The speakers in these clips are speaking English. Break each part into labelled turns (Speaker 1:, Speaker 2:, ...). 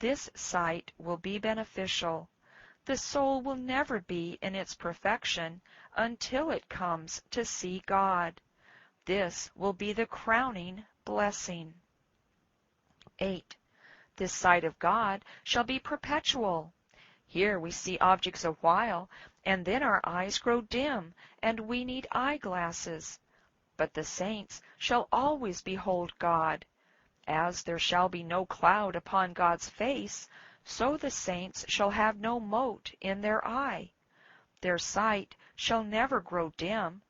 Speaker 1: This sight will be beneficial. The soul will never be in its perfection until it comes to see God. This will be the crowning blessing. 8. This sight of God shall be perpetual. Here we see objects a while, and then our eyes grow dim, and we need eyeglasses. But the saints shall always behold God. As there shall be no cloud upon God's face, so the saints shall have no mote in their eye. Their sight shall never grow dim,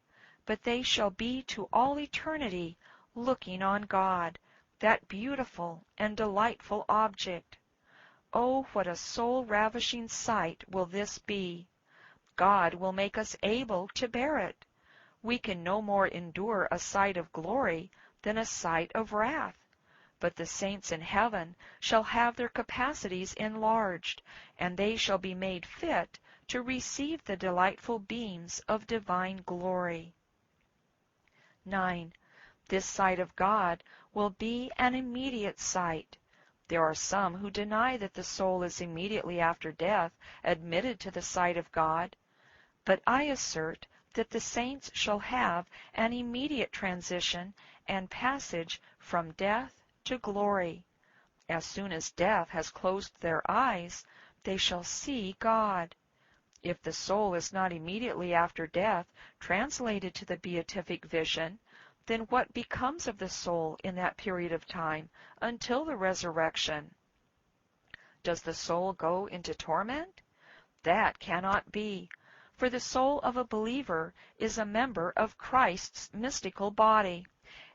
Speaker 1: but they shall be to all eternity looking on God, that beautiful and delightful object. Oh, what a soul-ravishing sight will this be! God will make us able to bear it. We can no more endure a sight of glory than a sight of wrath. But the saints in heaven shall have their capacities enlarged, and they shall be made fit to receive the delightful beams of divine glory. 9. This sight of God will be an immediate sight. There are some who deny that the soul is immediately after death admitted to the sight of God, but I assert that the saints shall have an immediate transition and passage from death to glory. As soon as death has closed their eyes, they shall see God. If the soul is not immediately after death translated to the beatific vision, then what becomes of the soul in that period of time until the resurrection? Does the soul go into torment? That cannot be, for the soul of a believer is a member of Christ's mystical body,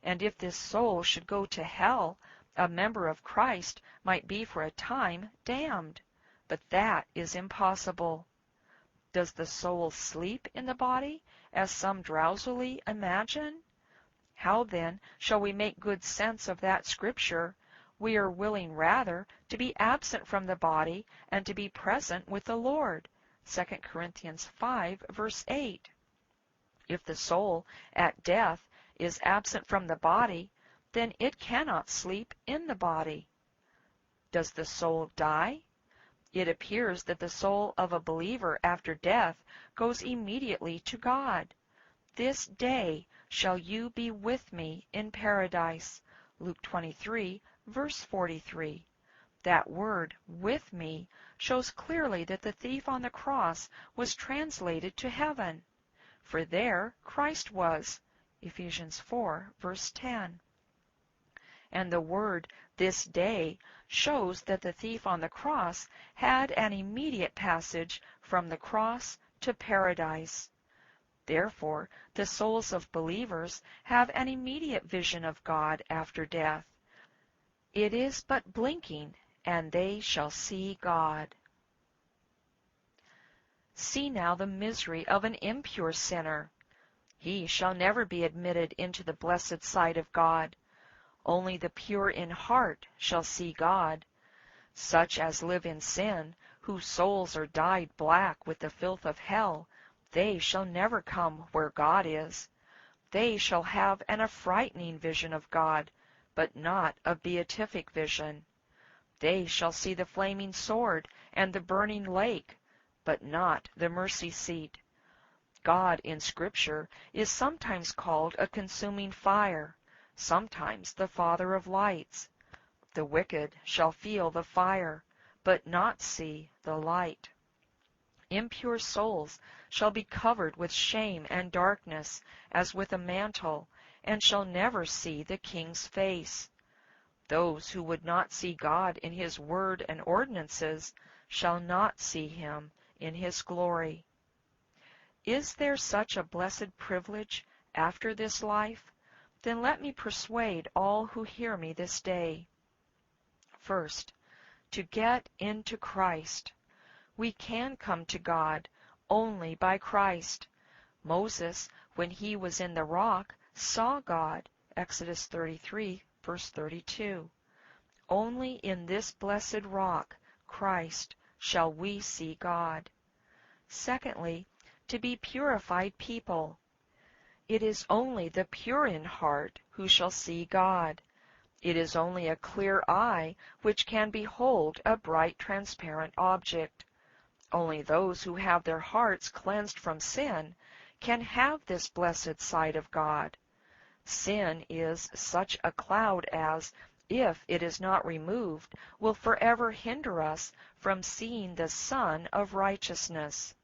Speaker 1: and if this soul should go to hell, a member of Christ might be for a time damned, but that is impossible. Does the soul sleep in the body, as some drowsily imagine? How then shall we make good sense of that scripture, "We are willing rather to be absent from the body and to be present with the Lord"? 2 Corinthians 5, verse 8. If the soul at death is absent from the body, then it cannot sleep in the body. Does the soul die? It appears that the soul of a believer after death goes immediately to God. "This day shall you be with me in paradise." Luke 23, verse 43. That word, "with me," shows clearly that the thief on the cross was translated to heaven, for there Christ was. Ephesians 4, verse 10. And the word "this day" shows that the thief on the cross had an immediate passage from the cross to paradise. Therefore, the souls of believers have an immediate vision of God after death. It is but blinking, and they shall see God. See now the misery of an impure sinner. He shall never be admitted into the blessed sight of God. Only the pure in heart shall see God. Such as live in sin, whose souls are dyed black with the filth of hell, they shall never come where God is. They shall have an affrightening vision of God, but not a beatific vision. They shall see the flaming sword and the burning lake, but not the mercy seat. God in Scripture is sometimes called a consuming fire, sometimes the Father of lights. The wicked shall feel the fire, but not see the light. Impure souls shall be covered with shame and darkness as with a mantle, and shall never see the King's face. Those who would not see God in His word and ordinances shall not see Him in His glory. Is there such a blessed privilege after this life? Then let me persuade all who hear me this day. First, to get into Christ. We can come to God only by Christ. Moses, when he was in the rock, saw God. Exodus 33, verse 32. Only in this blessed rock, Christ, shall we see God. Secondly, to be purified people. It is only the pure in heart who shall see God. It is only a clear eye which can behold a bright, transparent object. Only those who have their hearts cleansed from sin can have this blessed sight of God. Sin is such a cloud as, if it is not removed, will forever hinder us from seeing the Sun of Righteousness.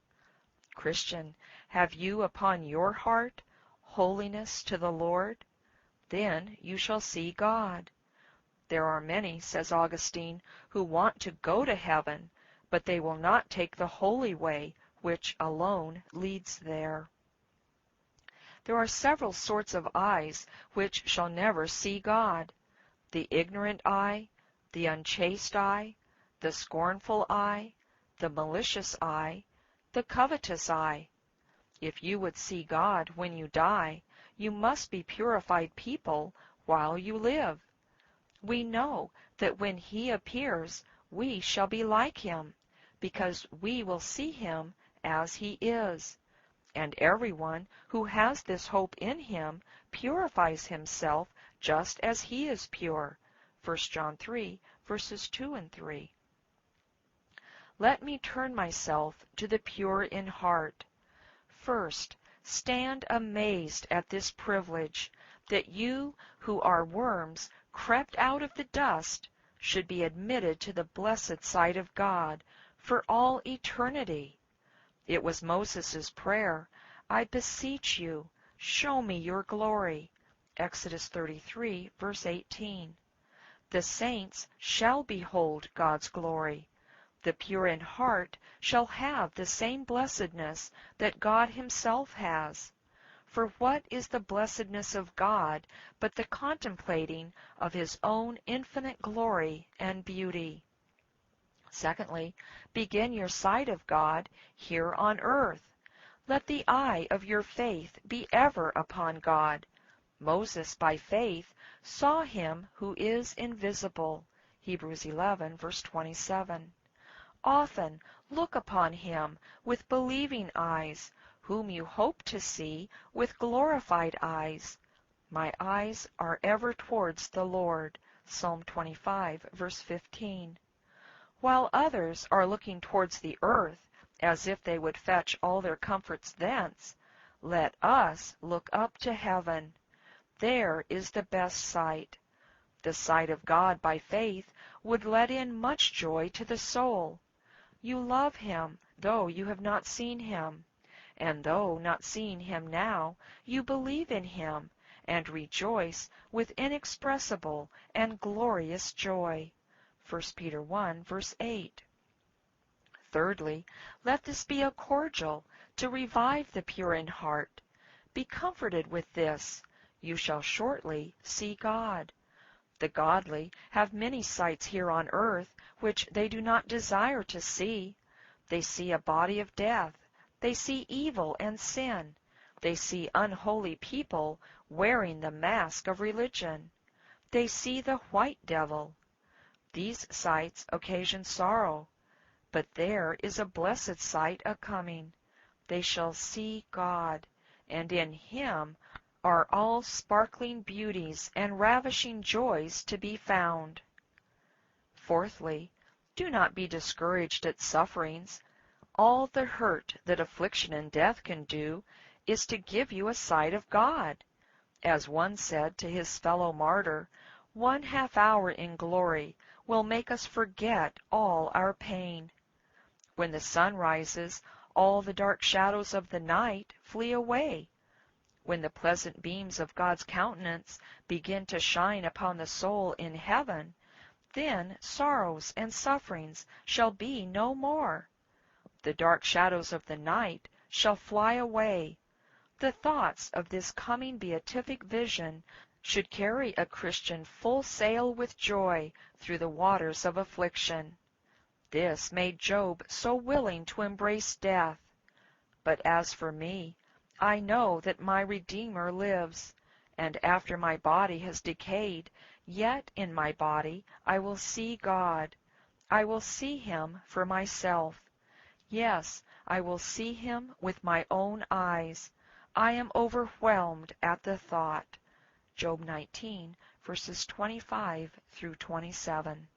Speaker 1: Christian, have you upon your heart holiness to the Lord? Then you shall see God. There are many, says Augustine, who want to go to heaven, but they will not take the holy way, which alone leads there. There are several sorts of eyes which shall never see God: the ignorant eye, the unchaste eye, the scornful eye, the malicious eye, the covetous eye. If you would see God when you die, you must be purified people while you live. We know that when He appears, we shall be like Him, because we will see Him as He is. And everyone who has this hope in Him purifies himself just as He is pure. 1 John 3, verses 2 and 3. Let me turn myself to the pure in heart. First, stand amazed at this privilege, that you who are worms crept out of the dust should be admitted to the blessed sight of God for all eternity. It was Moses' prayer, "I beseech you, show me your glory." Exodus 33, verse 18. The saints shall behold God's glory. The pure in heart shall have the same blessedness that God Himself has. For what is the blessedness of God but the contemplating of His own infinite glory and beauty? Secondly, begin your sight of God here on earth. Let the eye of your faith be ever upon God. Moses, by faith, saw Him who is invisible. Hebrews 11, verse 27. Often look upon Him with believing eyes, whom you hope to see with glorified eyes. My eyes are ever towards the Lord. Psalm 25, verse 15. While others are looking towards the earth, as if they would fetch all their comforts thence, let us look up to heaven. There is the best sight. The sight of God by faith would let in much joy to the soul. You love Him, though you have not seen Him. And though not seeing Him now, you believe in Him, and rejoice with inexpressible and glorious joy. 1 Peter 1, verse 8. Thirdly, let this be a cordial to revive the pure in heart. Be comforted with this: you shall shortly see God. The godly have many sights here on earth which they do not desire to see. They see a body of death. They see evil and sin. They see unholy people wearing the mask of religion. They see the white devil. These sights occasion sorrow. But there is a blessed sight a-coming. They shall see God, and in Him are all sparkling beauties and ravishing joys to be found. Fourthly, do not be discouraged at sufferings. All the hurt that affliction and death can do is to give you a sight of God. As one said to his fellow martyr, 1 half hour in glory will make us forget all our pain. When the sun rises, all the dark shadows of the night flee away. When the pleasant beams of God's countenance begin to shine upon the soul in heaven, then sorrows and sufferings shall be no more. The dark shadows of the night shall fly away. The thoughts of this coming beatific vision should carry a Christian full sail with joy through the waters of affliction. This made Job so willing to embrace death. But as for me, I know that my Redeemer lives, and after my body has decayed, yet in my body I will see God. I will see Him for myself. Yes, I will see Him with my own eyes. I am overwhelmed at the thought. Job 19, verses 25 through 27.